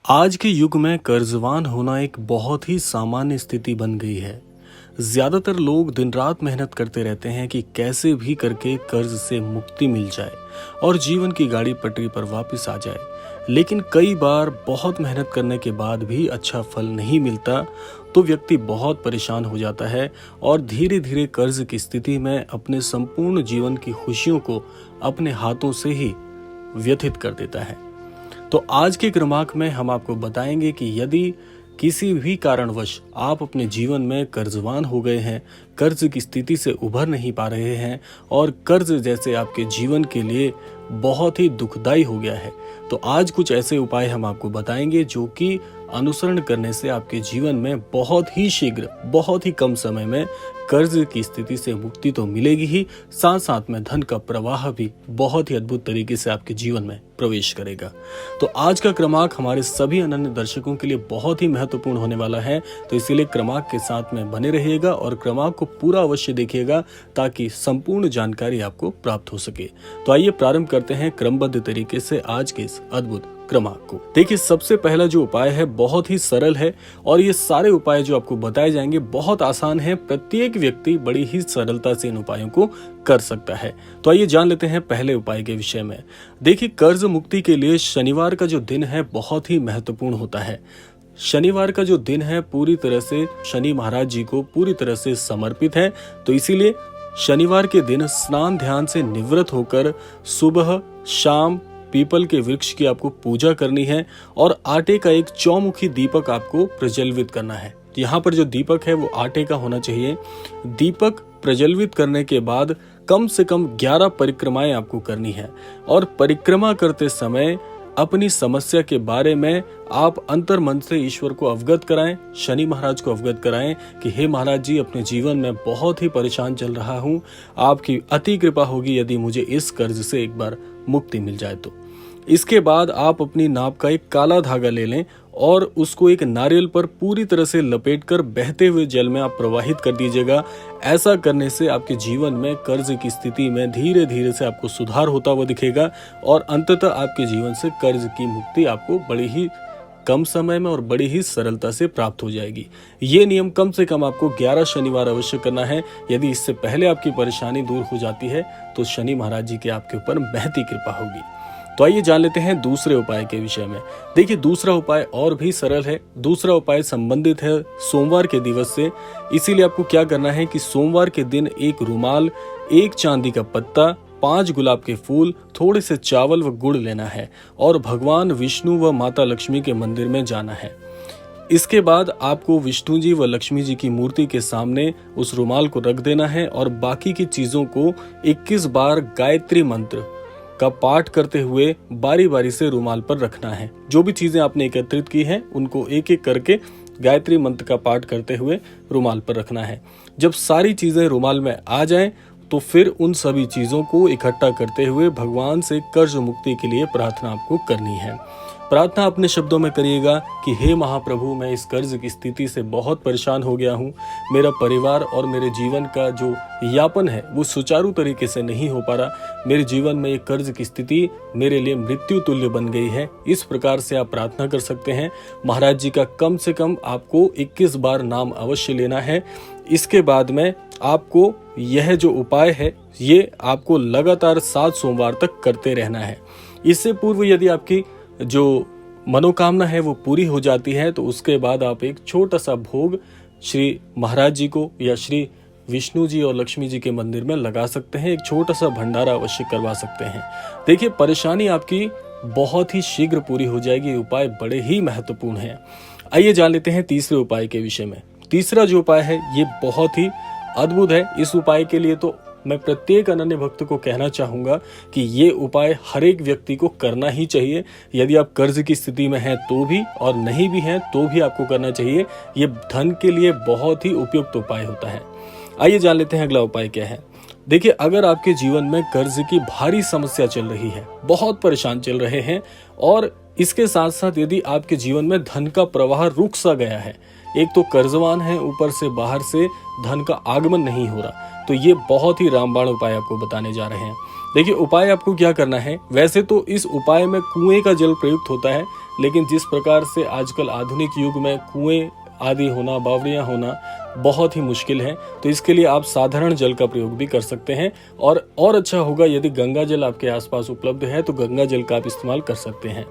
आज के युग में कर्जवान होना एक बहुत ही सामान्य स्थिति बन गई है। ज्यादातर लोग दिन रात मेहनत करते रहते हैं कि कैसे भी करके कर्ज से मुक्ति मिल जाए और जीवन की गाड़ी पटरी पर वापस आ जाए। लेकिन कई बार बहुत मेहनत करने के बाद भी अच्छा फल नहीं मिलता तो व्यक्ति बहुत परेशान हो जाता है और धीरे धीरे कर्ज की स्थिति में अपने संपूर्ण जीवन की खुशियों को अपने हाथों से ही व्यथित कर देता है। तो आज के क्रमांक में हम आपको बताएंगे कि यदि किसी भी कारणवश आप अपने जीवन में कर्जवान हो गए हैं, कर्ज की स्थिति से उभर नहीं पा रहे हैं और कर्ज जैसे आपके जीवन के लिए बहुत ही दुखदाई हो गया है, तो आज कुछ ऐसे उपाय हम आपको बताएंगे जो कि अनुसरण करने से आपके जीवन में बहुत ही शीघ्र, बहुत ही कम समय में कर्ज की स्थिति से मुक्ति तो मिलेगी ही, साथ साथ में धन का प्रवाह भी बहुत ही अद्भुत तरीके से आपके जीवन में प्रवेश करेगा। तो आज का क्रमांक हमारे सभी अनन्य दर्शकों के लिए बहुत ही महत्वपूर्ण होने वाला है, तो इसीलिए क्रमांक के साथ में बने रहिएगा और क्रमांक को पूरा अवश्य देखिएगा ताकि संपूर्ण जानकारी आपको प्राप्त हो सके। तो आइए प्रारंभ करते हैं क्रमबद्ध तरीके से आज के इस अद्भुत क्रमांक को। देखिए, सबसे पहला जो उपाय है बहुत ही सरल है और ये सारे उपाय जो आपको बताए जाएंगे बहुत आसान है। प्रत्येक व्यक्ति बड़ी ही सरलता से इन उपायों को कर सकता है। तो आइए जान लेते हैं पहले उपाय के विषय में। देखिए, कर्ज मुक्ति के लिए शनिवार का जो दिन है बहुत ही महत्वपूर्ण होता है। शनिवार का जो दिन है पूरी तरह से शनि महाराज जी को पूरी तरह से समर्पित है, तो इसीलिए शनिवार के दिन स्नान ध्यान से निवृत्त होकर सुबह शाम पीपल के वृक्ष की आपको पूजा करनी है और आटे का एक चौमुखी दीपक आपको प्रज्वलित करना है। यहाँ पर जो दीपक है वो आटे का होना चाहिए। दीपक प्रज्वलित करने के बाद कम से कम 11 परिक्रमाएं आपको करनी है और परिक्रमा करते समय अपनी समस्या के बारे में आप अंतर मन से ईश्वर को अवगत कराएं, शनि महाराज को अवगत कराएं कि हे महाराज जी, अपने जीवन में बहुत ही परेशान चल रहा हूं, आपकी अति कृपा होगी यदि मुझे इस कर्ज से एक बार मुक्ति मिल जाए तो। इसके बाद आप अपनी नाप का एक काला धागा ले लें और उसको एक नारियल पर पूरी तरह से लपेटकर बहते हुए जल में आप प्रवाहित कर दीजिएगा। ऐसा करने से आपके जीवन में कर्ज की स्थिति में धीरे धीरे से आपको सुधार होता हुआ दिखेगा और अंततः आपके जीवन से कर्ज की मुक्ति आपको बड़ी ही कम समय में और बड़ी ही सरलता से प्राप्त हो जाएगी। ये नियम कम से कम आपको 11 शनिवार अवश्य करना है। यदि इससे पहले आपकी परेशानी दूर हो जाती है तो शनि महाराज जी की आपके ऊपर महती कृपा होगी। तो आइए जान लेते हैं दूसरे उपाय के विषय में। देखिए, दूसरा उपाय और भी सरल है। दूसरा उपाय संबंधित है सोमवार के दिवस से। इसीलिए आपको क्या करना है कि सोमवार के दिन एक रुमाल, एक चांदी का पत्ता, 5 गुलाब के फूल, थोड़े से चावल व गुड़ लेना है और भगवान विष्णु व माता लक्ष्मी के मंदिर में जाना है। इसके बाद आपको विष्णु जी व लक्ष्मी जी की मूर्ति के सामने उस रुमाल को रख देना है और बाकी की चीजों को 21 बार गायत्री मंत्र का पाठ करते हुए बारी बारी से रुमाल पर रखना है। जो भी चीजें आपने एकत्रित की हैं उनको एक एक करके गायत्री मंत्र का पाठ करते हुए रुमाल पर रखना है। जब सारी चीजें रुमाल में आ जाएं तो फिर उन सभी चीजों को इकट्ठा करते हुए भगवान से कर्ज मुक्ति के लिए प्रार्थना आपको करनी है। प्रार्थना अपने शब्दों में करिएगा कि हे महाप्रभु, मैं इस कर्ज की स्थिति से बहुत परेशान हो गया हूँ। मेरा परिवार और मेरे जीवन का जो यापन है वो सुचारू तरीके से नहीं हो पा रहा। मेरे जीवन में ये कर्ज की स्थिति मेरे लिए मृत्यु तुल्य बन गई है। इस प्रकार से आप प्रार्थना कर सकते हैं। महाराज जी का कम से कम आपको 21 बार नाम अवश्य लेना है। इसके बाद में आपको यह जो उपाय है ये आपको लगातार 7 सोमवार तक करते रहना है। इससे पूर्व यदि आपकी जो मनोकामना है वो पूरी हो जाती है तो उसके बाद आप एक छोटा सा भोग श्री महाराज जी को या श्री विष्णु जी और लक्ष्मी जी के मंदिर में लगा सकते हैं। एक छोटा सा भंडारा अवश्य करवा सकते हैं। देखिए, परेशानी आपकी बहुत ही शीघ्र पूरी हो जाएगी। ये उपाय बड़े ही महत्वपूर्ण हैं। आइए जान लेते हैं तीसरे उपाय के विषय में। तीसरा जो उपाय है ये बहुत ही अद्भुत है। इस उपाय के लिए तो मैं प्रत्येक अनन्य भक्त को कहना चाहूंगा कि ये उपाय हर एक व्यक्ति को करना ही चाहिए। यदि आप कर्ज की स्थिति में हैं तो भी और नहीं भी हैं तो भी आपको करना चाहिए। ये धन के लिए बहुत ही उपयुक्त उपाय होता है। आइए जान लेते हैं अगला उपाय क्या है। देखिए, अगर आपके जीवन में कर्ज की भारी समस्या चल रही है, बहुत परेशान चल रहे हैं और इसके साथ साथ यदि आपके जीवन में धन का प्रवाह रुक सा गया है, एक तो कर्जवान है, ऊपर से बाहर से धन का आगमन नहीं हो रहा, तो ये बहुत ही रामबाण उपाय आपको बताने जा रहे हैं। देखिए उपाय आपको क्या करना है, वैसे तो इस उपाय में कुएं का जल प्रयुक्त होता है, लेकिन जिस प्रकार से आजकल आधुनिक युग में कुएं आदि होना, बावड़ियां होना बहुत ही मुश्किल है, तो इसके लिए आप साधारण जल का प्रयोग भी कर सकते हैं। और अच्छा होगा यदि गंगा जल आपके आसपास उपलब्ध है तो गंगा जल का आप इस्तेमाल कर सकते हैं।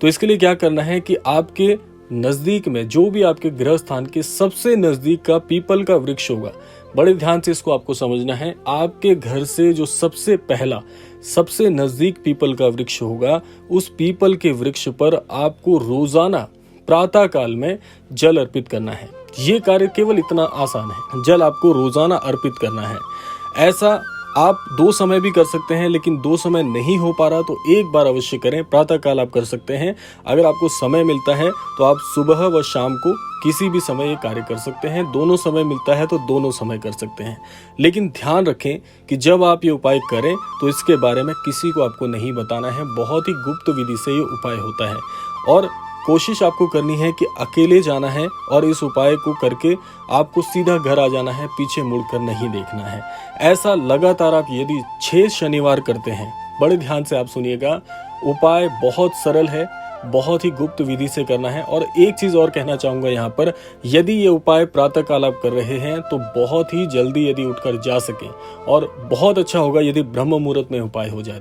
तो इसके लिए क्या करना है कि आपके नजदीक में जो भी आपके गृह स्थान के सबसे नजदीक का पीपल का वृक्ष होगा, बड़े ध्यान से इसको आपको समझना है, आपके घर से जो सबसे पहला सबसे नजदीक पीपल का वृक्ष होगा, उस पीपल के वृक्ष पर आपको रोजाना प्रातः काल में जल अर्पित करना है। ये कार्य केवल इतना आसान है, जल आपको रोजाना अर्पित करना है। ऐसा आप 2 समय भी कर सकते हैं, लेकिन 2 समय नहीं हो पा रहा तो एक बार अवश्य करें। प्रातः काल आप कर सकते हैं, अगर आपको समय मिलता है तो आप सुबह व शाम को किसी भी समय ये कार्य कर सकते हैं। दोनों समय मिलता है तो दोनों समय कर सकते हैं, लेकिन ध्यान रखें कि जब आप ये उपाय करें तो इसके बारे में किसी को आपको नहीं बताना है। बहुत ही गुप्त विधि से ये उपाय होता है और कोशिश आपको करनी है कि अकेले जाना है और इस उपाय को करके आपको सीधा घर आ जाना है, पीछे मुड़कर नहीं देखना है। ऐसा लगातार आप यदि 6 शनिवार करते हैं, बड़े ध्यान से आप सुनिएगा, उपाय बहुत सरल है, बहुत ही गुप्त विधि से करना है। और एक चीज और कहना चाहूंगा यहाँ पर, यदि ये उपाय प्रातः काल आप कर रहे हैं तो बहुत ही जल्दी यदि उठकर जा सके, और बहुत अच्छा होगा यदि ब्रह्म मुहूर्त में उपाय हो जाए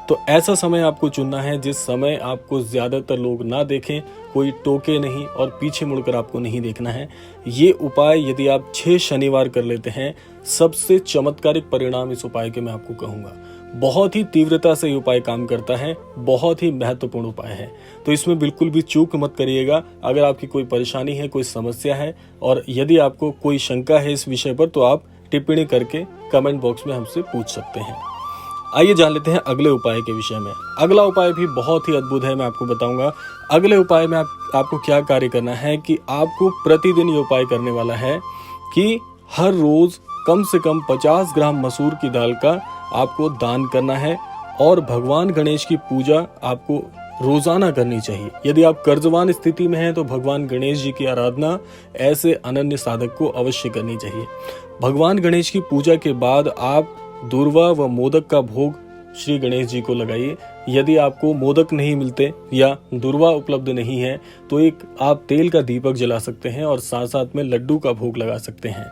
तो ऐसा समय आपको चुनना है जिस समय आपको ज्यादातर लोग ना देखें, कोई टोके नहीं और पीछे मुड़कर आपको नहीं देखना है। ये उपाय यदि आप 6 शनिवार कर लेते हैं, सबसे चमत्कारिक परिणाम इस उपाय के मैं आपको कहूंगा। बहुत ही तीव्रता से ये उपाय काम करता है, बहुत ही महत्वपूर्ण उपाय है, तो इसमें बिल्कुल भी चूक मत करिएगा। अगर आपकी कोई परेशानी है, कोई समस्या है और यदि आपको कोई शंका है इस विषय पर, तो आप टिप्पणी करके कमेंट बॉक्स में हमसे पूछ सकते हैं। आइए जान लेते हैं अगले उपाय के विषय में। अगला उपाय भी बहुत ही अद्भुत है, मैं आपको बताऊंगा। अगले उपाय में आपको क्या कार्य करना है कि आपको प्रतिदिन ये उपाय करने वाला है कि हर रोज कम से कम 50 ग्राम मसूर की दाल का आपको दान करना है और भगवान गणेश की पूजा आपको रोजाना करनी चाहिए। यदि आप कर्जवान स्थिति में हैं तो भगवान गणेश जी की आराधना ऐसे अनन्य साधक को अवश्य करनी चाहिए। भगवान गणेश की पूजा के बाद आप दूर्वा व मोदक का भोग श्री गणेश जी को लगाइए। यदि आपको मोदक नहीं मिलते या दूर्वा उपलब्ध नहीं है तो एक आप तेल का दीपक जला सकते हैं और साथ साथ में लड्डू का भोग लगा सकते हैं।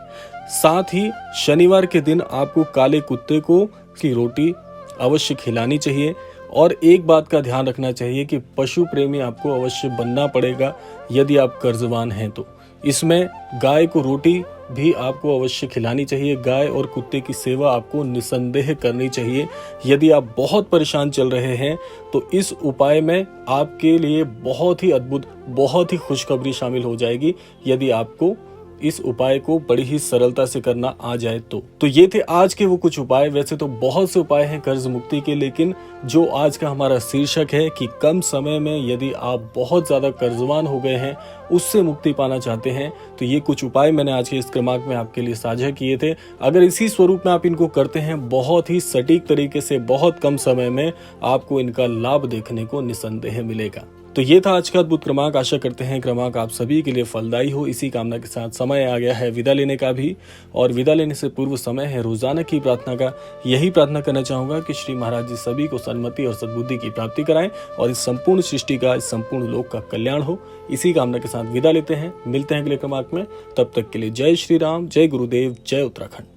साथ ही शनिवार के दिन आपको काले कुत्ते को की रोटी अवश्य खिलानी चाहिए। और एक बात का ध्यान रखना चाहिए कि पशु प्रेमी आपको अवश्य बनना पड़ेगा यदि आप कर्जवान हैं तो। इसमें गाय को रोटी भी आपको अवश्य खिलानी चाहिए। गाय और कुत्ते की सेवा आपको निसंदेह करनी चाहिए। यदि आप बहुत परेशान चल रहे हैं तो इस उपाय में आपके लिए बहुत ही अद्भुत, बहुत ही खुशखबरी शामिल हो जाएगी यदि आपको इस उपाय को बड़ी ही सरलता से करना आ जाए तो ये थे आज के वो कुछ उपाय। वैसे तो बहुत से उपाय हैं कर्ज मुक्ति के, लेकिन जो आज का हमारा शीर्षक है कि कम समय में यदि आप बहुत ज्यादा कर्जवान हो गए हैं, उससे मुक्ति पाना चाहते हैं, तो ये कुछ उपाय मैंने आज के इस क्रमांक में आपके लिए साझा किए थे। अगर इसी स्वरूप में आप इनको करते हैं, बहुत ही सटीक तरीके से बहुत कम समय में आपको इनका लाभ देखने को निसंदेह मिलेगा। तो ये था आज का अद्भुत क्रमांक। आशा करते हैं क्रमांक आप सभी के लिए फलदायी हो। इसी कामना के साथ समय आ गया है विदा लेने का भी, और विदा लेने से पूर्व समय है रोजाना की प्रार्थना का। यही प्रार्थना करना चाहूंगा कि श्री महाराज जी सभी को सन्मति और सद्बुद्धि की प्राप्ति कराएं और इस संपूर्ण सृष्टि का, इस संपूर्ण लोक का कल्याण हो। इसी कामना के साथ विदा लेते हैं, मिलते हैं अगले क्रमांक में। तब तक के लिए जय श्री राम, जय गुरुदेव, जय उत्तराखंड।